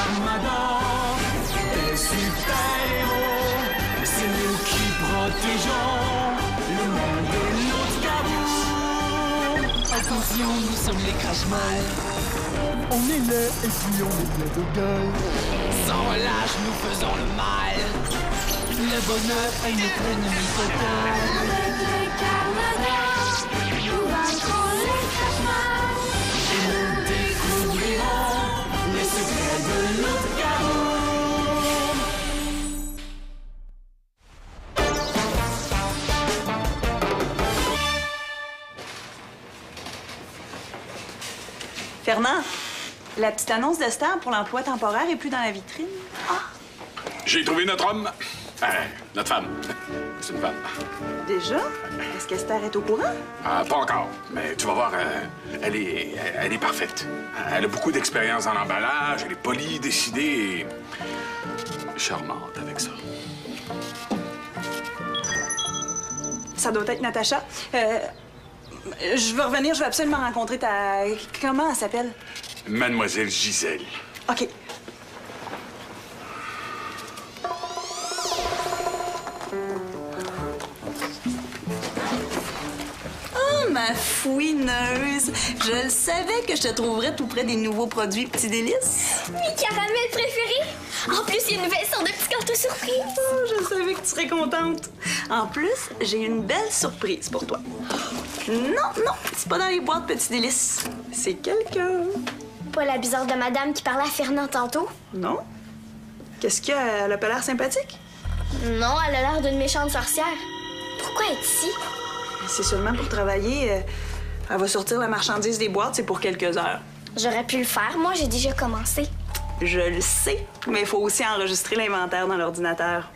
Armada, des super-héros, c'est nous qui protégeons le monde de l'Outgabou. Attention, nous sommes les Crash-Mal. On est laid et puis on est plein d'orgueil. Sans relâche, nous faisons le mal. Le bonheur est notre ennemi total. Avec les Armada, nous vaincrons les Crash-Mal. Et nous découvrirons les secrets de l'Outgabou. Fernand, la petite annonce d'Esther pour l'emploi temporaire est plus dans la vitrine. Ah, J'ai trouvé notre homme. Notre femme. C'est une femme. déjà? Est-ce qu'Esther est au courant? Pas encore, mais tu vas voir, elle est parfaite. Elle a beaucoup d'expérience dans l'emballage, elle est polie, décidée et charmante avec ça. Ça doit être Natacha. Je veux revenir, je veux absolument rencontrer ta... Comment elle s'appelle? Mademoiselle Gisèle. OK. Oh, ma fouineuse! Je le savais que je te trouverais tout près des nouveaux produits Petits Délices. Mes caramels préférés! En plus, il y a une nouvelle sorte de petits gâteaux surprise. Oh, je savais que tu serais contente. En plus, j'ai une belle surprise pour toi. Non, non, c'est pas dans les boîtes Petits Délices. C'est quelqu'un. Pas la bizarre de madame qui parlait à Fernand tantôt? Non? Qu'est-ce qu'il y a? Elle a pas l'air sympathique? Non, elle a l'air d'une méchante sorcière. Pourquoi être ici? C'est seulement pour travailler. Elle va sortir la marchandise des boîtes, c'est pour quelques heures. J'aurais pu le faire. Moi, j'ai déjà commencé. Je le sais, mais il faut aussi enregistrer l'inventaire dans l'ordinateur.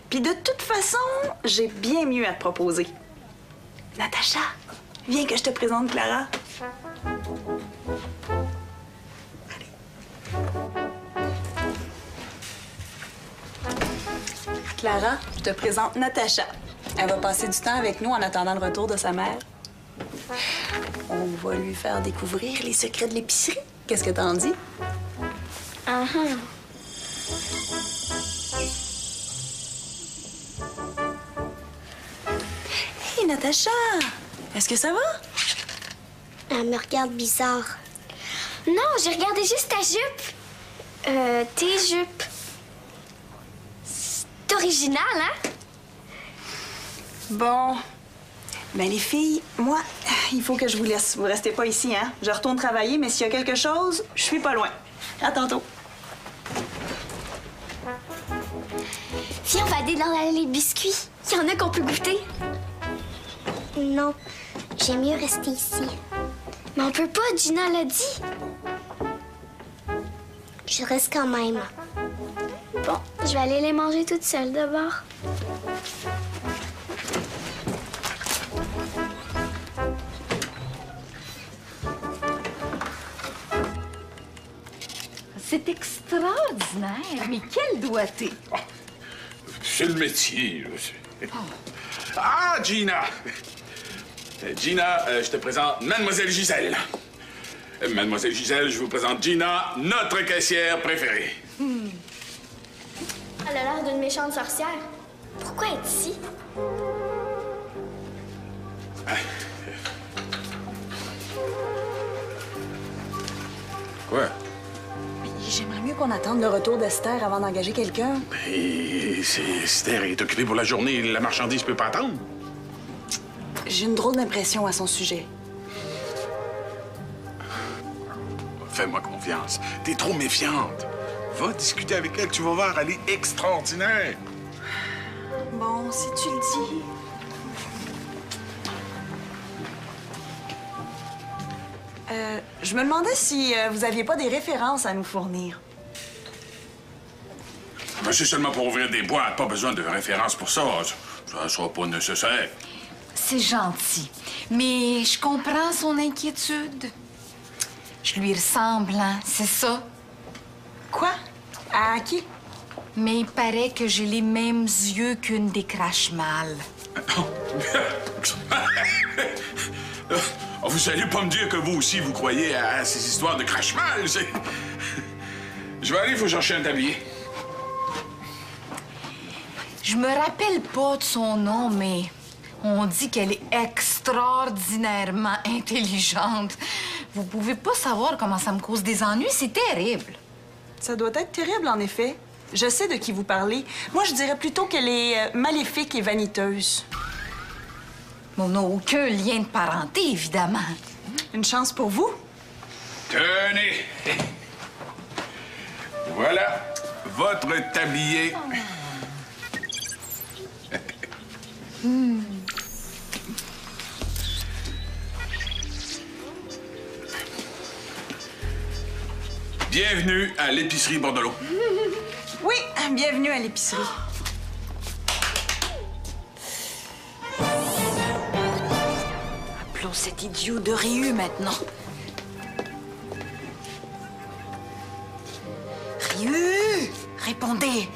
Puis de toute façon, j'ai bien mieux à te proposer. Natacha, viens que je te présente Clara. Allez. Clara, je te présente Natacha. Elle va passer du temps avec nous en attendant le retour de sa mère. On va lui faire découvrir les secrets de l'épicerie. Qu'est-ce que t'en dis? Hey, Natacha! Est-ce que ça va? Elle me regarde bizarre. Non, j'ai regardé juste ta jupe. Tes jupes. C'est original, hein? Bon. Ben, les filles, moi, il faut que je vous laisse. Vous restez pas ici, hein? Je retourne travailler, mais s'il y a quelque chose, je suis pas loin. À tantôt. Viens, on va aller dans l'allée de biscuits. Il y en a qu'on peut goûter. Non, j'aime mieux rester ici. Mais on peut pas, Gina l'a dit. Je reste quand même. Bon, je vais aller les manger toute seule d'abord. C'est extraordinaire, mais quel doigté! C'est le métier, là. Ah, Gina! Gina, je te présente Mademoiselle Gisèle. Mademoiselle Gisèle, je vous présente Gina, notre caissière préférée. Elle a l'air d'une méchante sorcière. Pourquoi être ici? Quoi? J'aimerais mieux qu'on attende le retour d'Esther avant d'engager quelqu'un. Et Esther est occupée pour la journée. La marchandise peut pas attendre. J'ai une drôle d'impression à son sujet. Fais-moi confiance. T'es trop méfiante. Va discuter avec elle, tu vas voir, elle est extraordinaire. Bon, si tu le dis. Je me demandais si vous aviez pas des références à nous fournir. Ben, c'est seulement pour ouvrir des boîtes, pas besoin de référence pour ça. Ça sera pas nécessaire. C'est gentil, mais je comprends son inquiétude. Je lui ressemble, hein, c'est ça. Quoi? À qui? Mais il paraît que j'ai les mêmes yeux qu'une des Crash-Mal. Vous allez pas me dire que vous aussi, vous croyez à ces histoires de Crash-Mal, Je vais aller, il faut chercher un tablier. Je me rappelle pas de son nom, mais on dit qu'elle est extraordinairement intelligente. Vous pouvez pas savoir comment ça me cause des ennuis, c'est terrible. Ça doit être terrible, en effet. Je sais de qui vous parlez. Moi, je dirais plutôt qu'elle est maléfique et vaniteuse. On n'a aucun lien de parenté, évidemment. Une chance pour vous. Tenez! Voilà votre tablier. Bienvenue à l'épicerie Bordelot. Oui, bienvenue à l'épicerie. Appelons cet idiot de Ryu maintenant. Ryu! Répondez!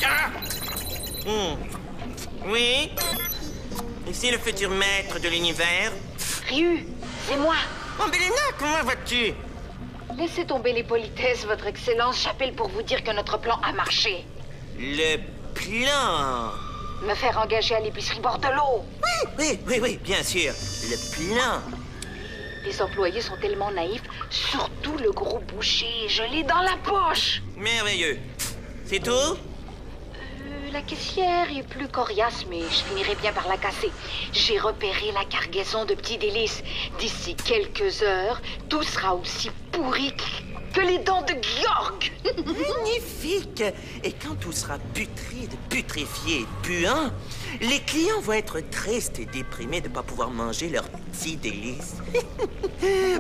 Ah! Oui? Ici le futur maître de l'univers. Ryu, c'est moi. Oh, Bélina, comment vas-tu? Laissez tomber les politesses, Votre Excellence. J'appelle pour vous dire que notre plan a marché. Le plan? Me faire engager à l'épicerie Bordelot. Oui, bien sûr. Le plan. Les employés sont tellement naïfs, surtout le gros boucher. Je l'ai dans la poche. Merveilleux. C'est tout? La caissière est plus coriace, mais je finirai bien par la casser. J'ai repéré la cargaison de petits délices. D'ici quelques heures, tout sera aussi pourri que les dents de Georg. Magnifique! Et quand tout sera putride, putréfié et puant, les clients vont être tristes et déprimés de ne pas pouvoir manger leurs petits délices.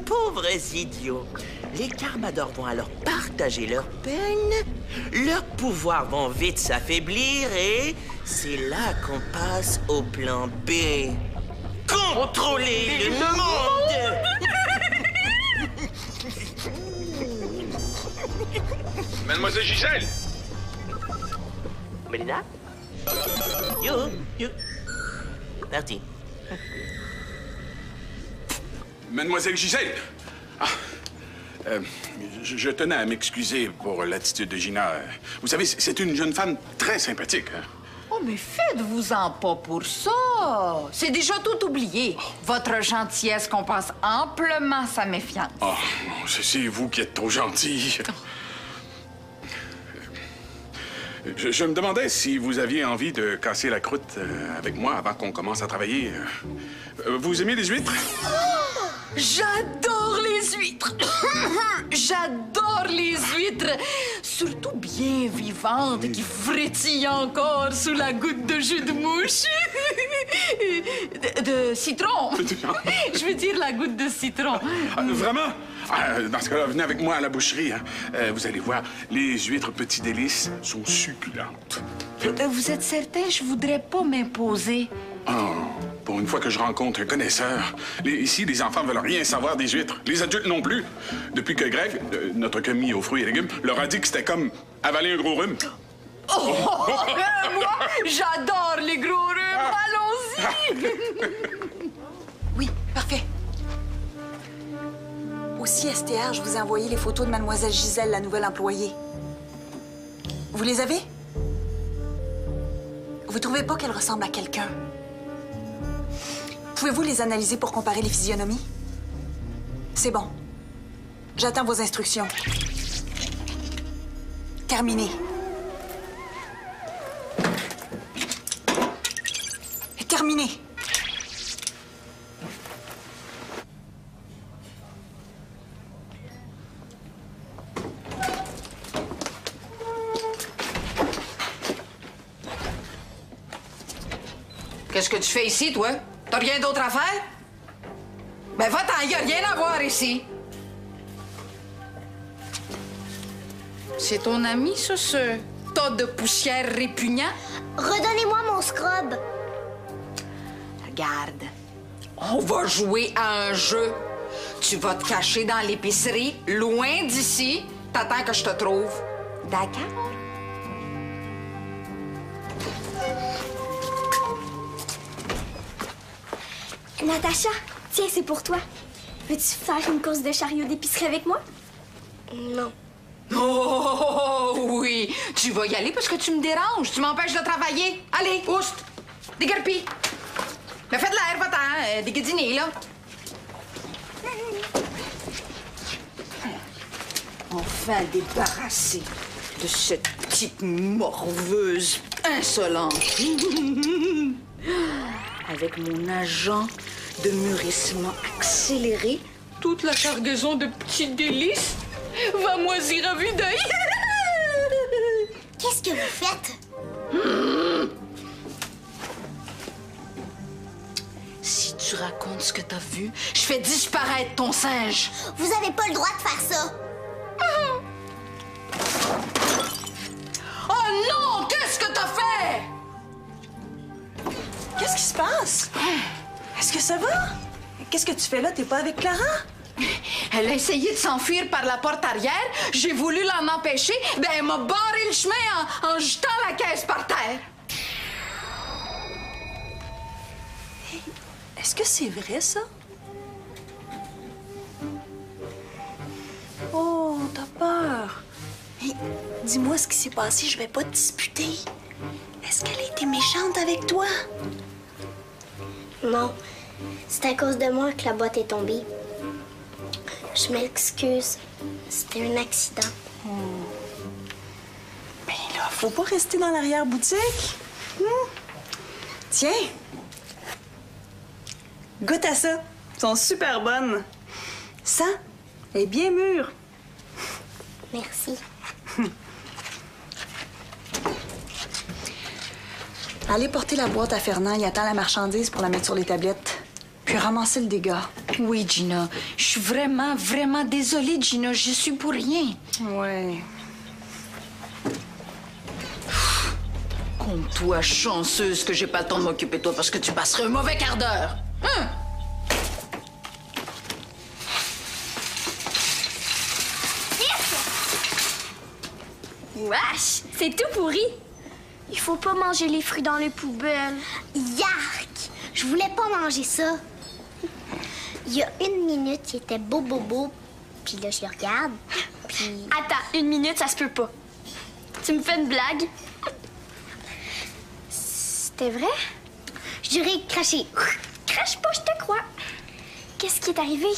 Pauvres idiots! Les Carmadors vont alors partager leur peine, leurs pouvoirs vont vite s'affaiblir et c'est là qu'on passe au plan B. Contrôler le monde! Mademoiselle Gisèle! Mélina? You. Parti. Mademoiselle Gisèle! Ah, je tenais à m'excuser pour l'attitude de Gina. Vous savez, c'est une jeune femme très sympathique. Hein? Oh, mais faites-vous-en pas pour ça. C'est déjà tout oublié. Votre gentillesse compense amplement sa méfiance. Oh, c'est vous qui êtes trop gentil. Je me demandais si vous aviez envie de casser la croûte avec moi avant qu'on commence à travailler. Vous aimez les huîtres? J'adore les huîtres! J'adore les huîtres! Surtout bien vivantes et qui frétillent encore sous la goutte de jus de mouche. de citron. Je veux dire la goutte de citron. Vraiment? Dans ce cas-là, venez avec moi à la boucherie. Hein. Vous allez voir, les huîtres petits délices sont succulentes. Vous êtes certain? Je voudrais pas m'imposer. Oh, pour une fois que je rencontre un connaisseur. Ici, les enfants veulent rien savoir des huîtres. Les adultes non plus. Depuis que Greg, notre commis aux fruits et légumes, leur a dit que c'était comme avaler un gros rhume. Moi, j'adore les gros rhumes. Allons-y! Oui, parfait. Aussi, STR, je vous ai envoyé les photos de Mademoiselle Gisèle, la nouvelle employée. Vous les avez? Vous trouvez pas qu'elle ressemble à quelqu'un? Pouvez-vous les analyser pour comparer les physionomies? C'est bon. J'attends vos instructions. Terminé. Terminé. Qu'est-ce que tu fais ici, toi? T'as rien d'autre à faire? Ben va-t'en, y a rien à voir ici. C'est ton ami, ça, ce tas de poussière répugnant? Redonnez-moi mon scrub. Regarde, on va jouer à un jeu. Tu vas te cacher dans l'épicerie, loin d'ici. T'attends que je te trouve. D'accord? Natacha, Tiens, c'est pour toi. Veux-tu faire une course de chariot d'épicerie avec moi? Non. Oh oui, tu vas y aller parce que tu me déranges. Tu m'empêches de travailler. Allez, oust, déguerpis. Mais fais de l'air, va-t'en, déguediner, là. Enfin débarrassé de cette petite morveuse insolente. Avec mon agent de mûrissement accéléré, toute la cargaison de petits délices va moisir à vue d'œil. Qu'est-ce que vous faites? Si tu racontes ce que t'as vu, je fais disparaître ton singe. Vous avez pas le droit de faire ça. Oh non! Qu'est-ce que t'as fait? Qu'est-ce qui se passe? Est-ce que ça va? Qu'est-ce que tu fais là? T'es pas avec Clara? Elle a essayé de s'enfuir par la porte arrière. J'ai voulu l'en empêcher. Ben, elle m'a barré le chemin en jetant la caisse par terre. Est-ce que c'est vrai, ça? Oh, t'as peur. Hey, dis-moi ce qui s'est passé, je vais pas te disputer. Est-ce qu'elle a été méchante avec toi? Non. C'est à cause de moi que la boîte est tombée. Je m'excuse. C'était un accident. Ben là, faut pas rester dans l'arrière-boutique. Tiens. Goûte à ça. Elles sont super bonnes. Ça, elle est bien mûre. Merci. Allez porter la boîte à Fernand. Il attend la marchandise pour la mettre sur les tablettes. Puis ramasser le dégât. Oui, Gina. Je suis vraiment, vraiment désolée, Gina. Je suis pour rien. Ouais. Compte-toi chanceuse que j'ai pas le temps de m'occuper de toi parce que tu passerais un mauvais quart d'heure. Hein? Wesh! C'est tout pourri! Il faut pas manger les fruits dans les poubelles. Yark! Je voulais pas manger ça. Il y a 1 minute, il était beau, puis là, je le regarde, puis... Attends, 1 minute, ça se peut pas. Tu me fais une blague? C'était vrai? Je dirais cracher. Crache pas, je te crois. Qu'est-ce qui est arrivé?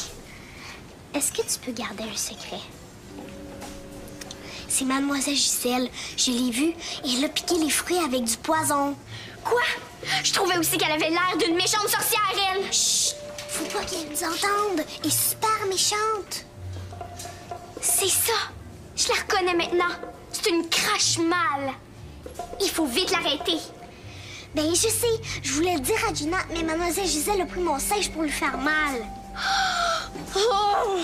Est-ce que tu peux garder un secret? C'est Mademoiselle Gisèle. Je l'ai vue et elle a piqué les fruits avec du poison. Quoi? Je trouvais aussi qu'elle avait l'air d'une méchante sorcière, elle. Chut! Faut pas qu'elle nous entende. Elle est super méchante. C'est ça. Je la reconnais maintenant. C'est une crache mâle. Il faut vite l'arrêter. Ben, je sais. Je voulais le dire à Gina, mais Mademoiselle Gisèle a pris mon singe pour lui faire mal. Oh!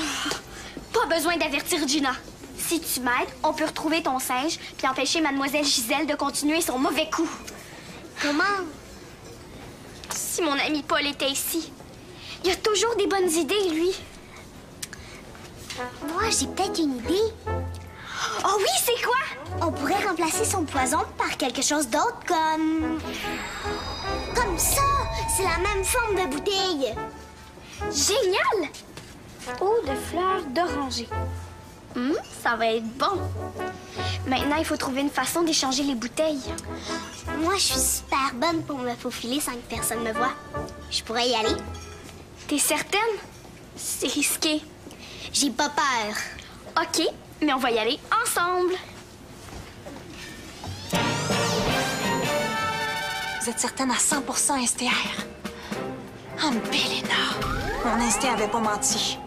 Pas besoin d'avertir Gina. Si tu m'aides, on peut retrouver ton singe puis empêcher Mademoiselle Gisèle de continuer son mauvais coup. Comment? Si mon ami Paul était ici. Il a toujours des bonnes idées, lui. Moi, j'ai peut-être une idée. Oh oui, c'est quoi? On pourrait remplacer son poison par quelque chose d'autre comme... Comme ça! C'est la même forme de bouteille. Génial! Eau de fleurs d'oranger. Ça va être bon. Maintenant, il faut trouver une façon d'échanger les bouteilles. Moi, je suis super bonne pour me faufiler sans que personne me voie. Je pourrais y aller. T'es certaine? C'est risqué. J'ai pas peur. OK, mais on va y aller ensemble. Vous êtes certaine à 100% STR? Bélina! Mon instinct avait pas menti.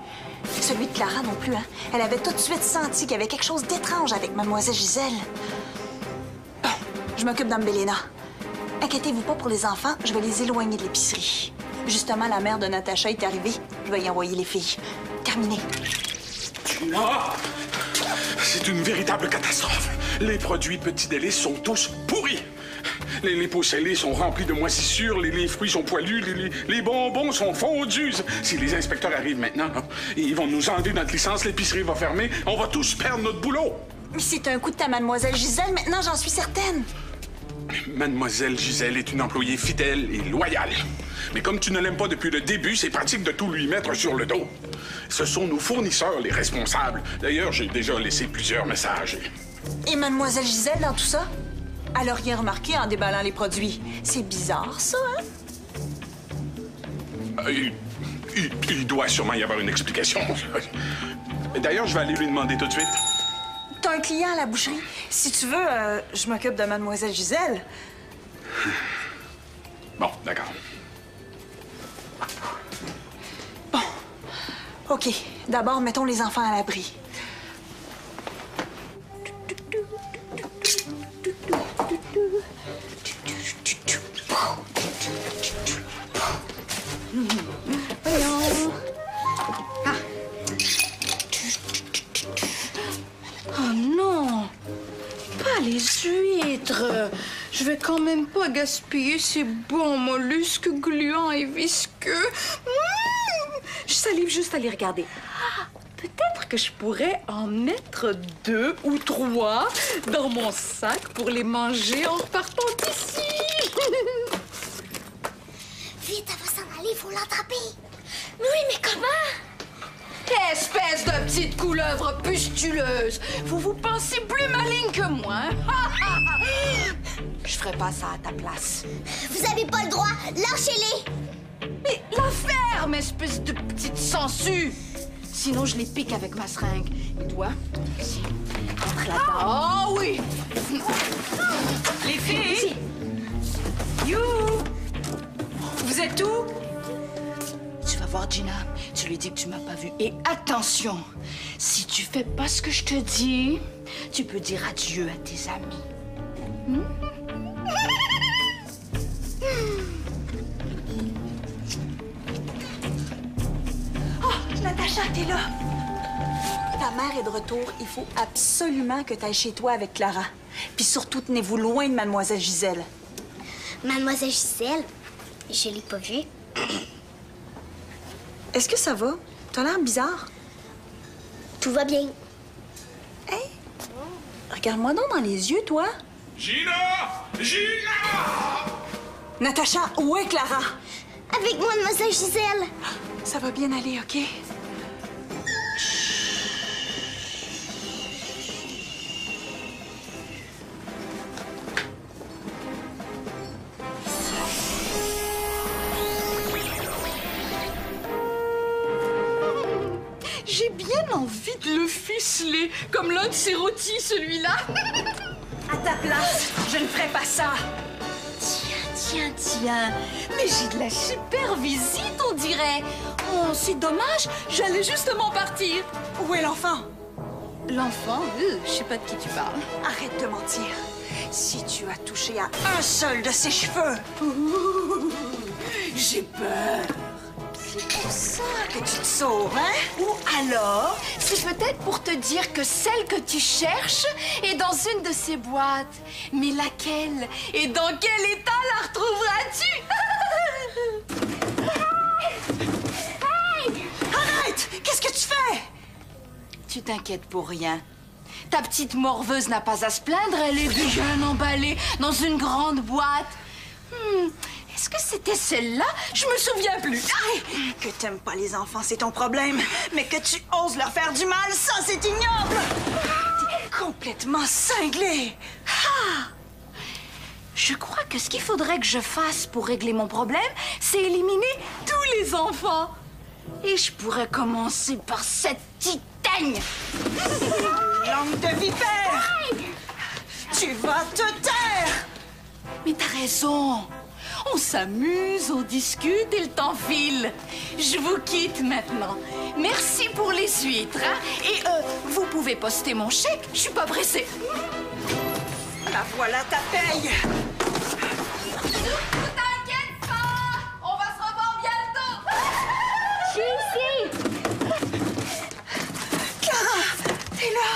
Celui de Clara non plus, hein? Elle avait tout de suite senti qu'il y avait quelque chose d'étrange avec Mademoiselle Gisèle. Bon, je m'occupe d'Ambelina. Inquiétez-vous pas pour les enfants, je vais les éloigner de l'épicerie. Justement, la mère de Natacha est arrivée. Je vais y envoyer les filles. Terminé. Ah! C'est une véritable catastrophe. Les produits Petits Délices sont tous pourris. Les pots scellés sont remplis de moisissures, les fruits sont poilus, les bonbons sont fondus. Si les inspecteurs arrivent maintenant, hein, ils vont nous enlever notre licence, l'épicerie va fermer, on va tous perdre notre boulot. Mais c'est un coup de ta Mademoiselle Gisèle, maintenant, j'en suis certaine. Mademoiselle Gisèle est une employée fidèle et loyale. Mais comme tu ne l'aimes pas depuis le début, c'est pratique de tout lui mettre sur le dos. Ce sont nos fournisseurs les responsables. D'ailleurs, j'ai déjà laissé plusieurs messages. Et Mademoiselle Gisèle dans tout ça? Elle a rien remarqué en déballant les produits. C'est bizarre, ça, hein? Il doit sûrement y avoir une explication. D'ailleurs, je vais aller lui demander tout de suite. T'as un client à la boucherie. Si tu veux, je m'occupe de Mademoiselle Gisèle. Bon, d'accord. Bon. OK. D'abord, mettons les enfants à l'abri. Voyons. Ah. Oh non! Pas les huîtres! Je vais quand même pas gaspiller ces bons mollusques gluants et visqueux. Je salive juste à les regarder. Ah, peut-être que je pourrais en mettre 2 ou 3 dans mon sac pour les manger en repartant d'ici. Vite, elle va s'en aller, il faut l'attraper. Oui, mais comment? Espèce de petite couleuvre pustuleuse! Vous pensez plus maligne que moi, hein? Je ferais pas ça à ta place. Vous avez pas le droit, lâchez-les! Mais la ferme, espèce de petite sangsue! Sinon, je les pique avec ma seringue. Et toi? Ici. Entre là-dedans. Oh oui! Les filles! You! Vous êtes où? Tu vas voir Gina, tu lui dis que tu m'as pas vue. Et attention, si tu fais pas ce que je te dis, tu peux dire adieu à tes amis. Oh, Natacha, t'es là! Ta mère est de retour. Il faut absolument que tu ailles chez toi avec Clara. Puis surtout, tenez-vous loin de Mademoiselle Gisèle. Mademoiselle Gisèle, je l'ai pas vue. Est-ce que ça va? T'as l'air bizarre. Tout va bien. Hey! Regarde-moi donc dans les yeux, toi. Gina! Gina! Natacha, où est Clara? Avec moi, Mademoiselle Gisèle. Ça va bien aller, OK? J'ai bien envie de le ficeler, comme l'un de ses rôtis, celui-là. À ta place, je ne ferai pas ça. Tiens. Mais j'ai de la super visite, on dirait. Oh, c'est dommage, j'allais justement partir. Où est l'enfant? L'enfant? Je sais pas de qui tu parles. Arrête de mentir. Si tu as touché à un seul de ses cheveux... J'ai peur. C'est pour ça que tu te sauves, hein? Ou alors, c'est peut-être pour te dire que celle que tu cherches est dans une de ces boîtes. Mais laquelle? Et dans quel état la retrouveras-tu? Hey! Arrête! Qu'est-ce que tu fais? Tu t'inquiètes pour rien. Ta petite morveuse n'a pas à se plaindre, elle est bien emballée dans une grande boîte. Est-ce que c'était celle-là? Je me souviens plus. Aïe! Que t'aimes pas les enfants, c'est ton problème. Mais que tu oses leur faire du mal, ça, c'est ignoble! T'es complètement cinglé! Je crois que ce qu'il faudrait que je fasse pour régler mon problème, c'est éliminer tous les enfants. Et je pourrais commencer par cette titane. Langue de vipère! Tu vas te taire! Mais t'as raison. On s'amuse, on discute et le temps file. Je vous quitte maintenant. Merci pour les huîtres, hein? Et vous pouvez poster mon chèque, je suis pas pressée. La voilà ta paye! Ne t'inquiète pas, on va se revoir bientôt. Je suis ici. Clara, t'es là!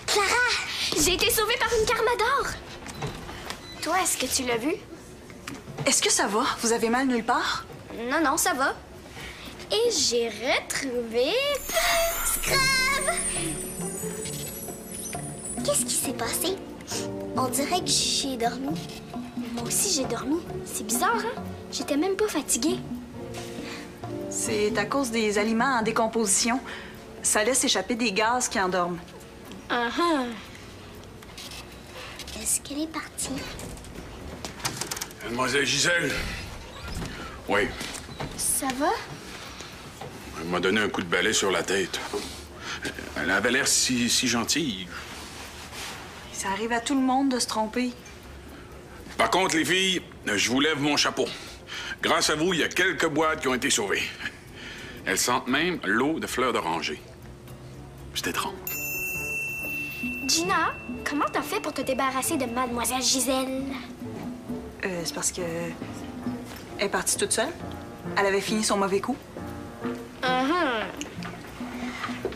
Clara, j'ai été sauvée par une carmador. Toi, est-ce que tu l'as vu? Est-ce que ça va? Vous avez mal nulle part? Non, non, ça va. Et j'ai retrouvé... Scrub! Qu'est-ce qui s'est passé? On dirait que j'ai dormi. Moi aussi, j'ai dormi. C'est bizarre, hein? J'étais même pas fatiguée. C'est à cause des aliments en décomposition. Ça laisse échapper des gaz qui endorment. Est-ce qu'elle est partie? Mademoiselle Gisèle? Oui. Ça va? Elle m'a donné un coup de balai sur la tête. Elle avait l'air si gentille. Ça arrive à tout le monde de se tromper. Par contre, les filles, je vous lève mon chapeau. Grâce à vous, il y a quelques boîtes qui ont été sauvées. Elles sentent même l'eau de fleurs d'oranger. C'est étrange. Gina, comment t'as fait pour te débarrasser de Mademoiselle Gisèle? C'est parce que... Elle est partie toute seule. Elle avait fini son mauvais coup.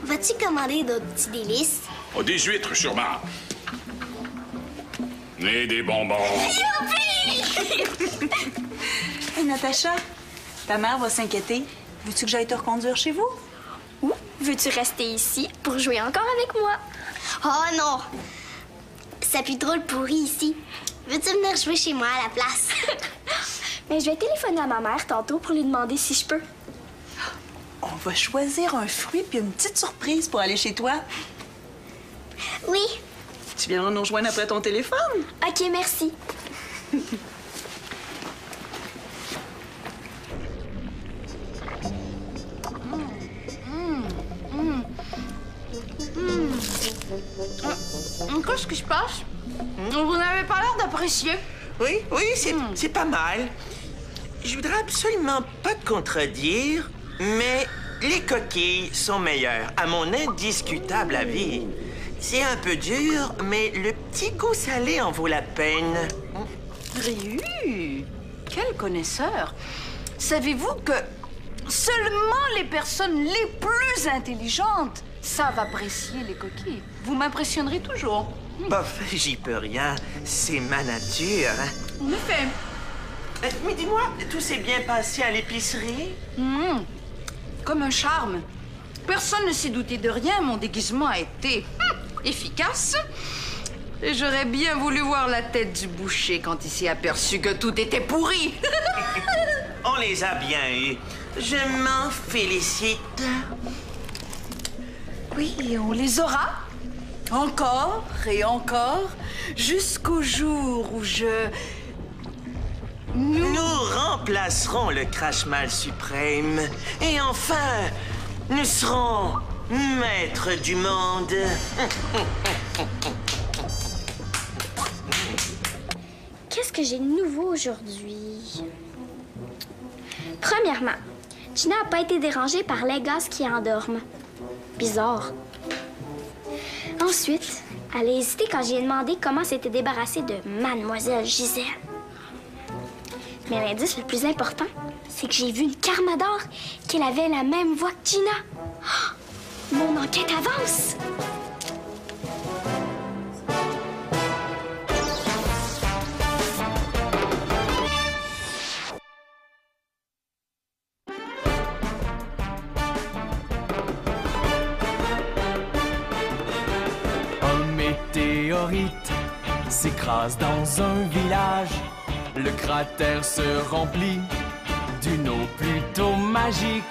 Vas-tu commander d'autres petits délices? Oh, des huîtres, sûrement. Et des bonbons. Hey, Natacha, ta mère va s'inquiéter. Veux-tu que j'aille te reconduire chez vous? Ou veux-tu rester ici pour jouer encore avec moi? Oh non! Ça pue trop le pourri ici. Veux-tu venir jouer chez moi à la place? Mais je vais téléphoner à ma mère tantôt pour lui demander si je peux. On va choisir un fruit puis une petite surprise pour aller chez toi. Oui. Tu viendras nous rejoindre après ton téléphone. OK, merci. Qu'est-ce qui se passe? Vous n'avez pas l'air d'apprécier. Oui, c'est pas mal. Je voudrais absolument pas te contredire, mais les coquilles sont meilleures, à mon indiscutable avis. C'est un peu dur, mais le petit goût salé en vaut la peine. Ryu, quel connaisseur! Savez-vous que seulement les personnes les plus intelligentes savent apprécier les coquilles? Vous m'impressionnerez toujours. Bof, j'y peux rien. C'est ma nature. En effet. Mais dis-moi, tout s'est bien passé à l'épicerie? Comme un charme. Personne ne s'est douté de rien. Mon déguisement a été efficace. Et j'aurais bien voulu voir la tête du boucher quand il s'est aperçu que tout était pourri. On les a bien eus. Je m'en félicite. Oui, et on les aura. Encore et encore. Jusqu'au jour où Nous remplacerons le crash-mal suprême. Et enfin, nous serons maîtres du monde. Qu'est-ce que j'ai de nouveau aujourd'hui? Premièrement, Gina n'a pas été dérangée par les gaz qui endorment. Bizarre. Ensuite, elle a hésité quand j'ai demandé comment s'était débarrassée de Mademoiselle Gisèle. Mais l'indice le plus important, c'est que j'ai vu une Carmador qu'elle avait la même voix que Gina. Oh, mon enquête avance! S'écrase dans un village, le cratère se remplit d'une eau plutôt magique.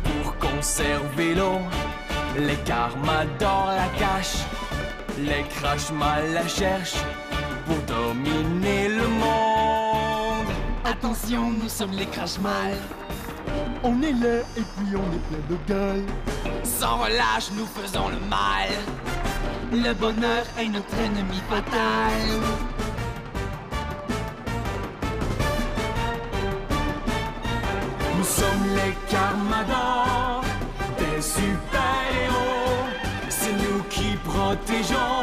Pour conserver l'eau, les Carmadors la cachent, les Crash-Mal la cherchent pour dominer le monde. Attention, nous sommes les Crash-Mal. On est laid et puis on est plein de gueule. Sans relâche, nous faisons le mal. Le bonheur est notre ennemi fatal. Nous sommes les Carmadors, des super-héros. C'est nous qui protégeons